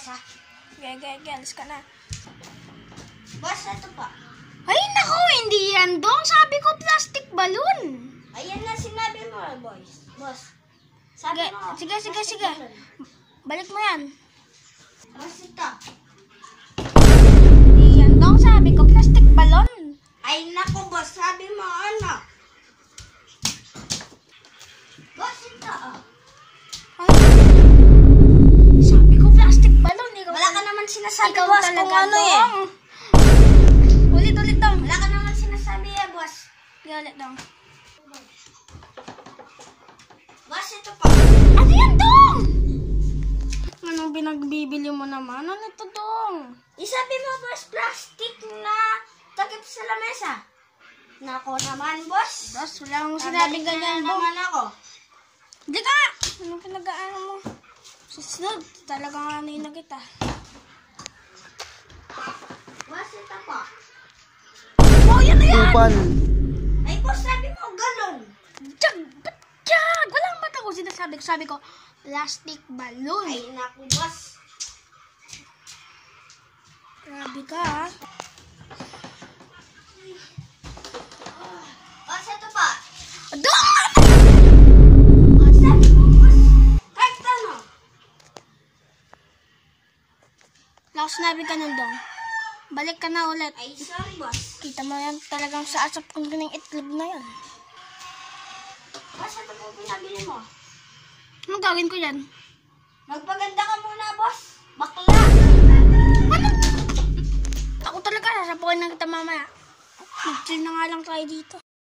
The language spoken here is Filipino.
ha? Okay, alis ka na. Boss, ito pa. Ay, naku, hindi yan dong. Sabi ko plastic balloon. Ayan na sinabi mo, boys. Boss. Sabi mo. Sige. Balloon. Balik mo yan. Boss, ito. Hindi yan dong. Sabi ko plastic balloon. Ay, naku, boss. Sabi mo, ano? Boss, ito. Ay, sabi ko plastic balloon. Wala ka naman sinasabi, Ikaw boss, talaga, kung ano eh. dong. Ulit dong. Wala ka naman sinasabi eh, boss. Ulit dong. Boss, ito pa. Ano yan dong? Anong pinagbibili mo naman? Ano ito dong? Isabi mo, boss, plastic na takip sa lamesa. Nako naman, boss. Boss, wala akong sinabing ganyan dong. naman ako. Di ka! Anong pinag-aano mo? Susunod, talagang ano na kita. Boss, ito pa. Oh, yan na yan! Kupal. Ay, boss, sabi mo, galon. Jag! Walang mata ko sinasabi ko. Sabi ko, plastic balloon. Ay, naku, boss. Grabe ka, ha? Boss, ito pa. Dong! Oh, sabi mo, boss. Kahit ano. Lakas sinabi ka nun, Dong. Balik ka na ulit. Ay, sorry, boss. Kita mo yan talagang sa asap kong ng itlog na yan. Boss, ito po pinabili mo. Anong gawin ko yan? Magpaganda ka muna, boss. Bakla. Ano? Ako talaga, sasapukin na kita mamaya. Mag-chill na nga lang tayo dito.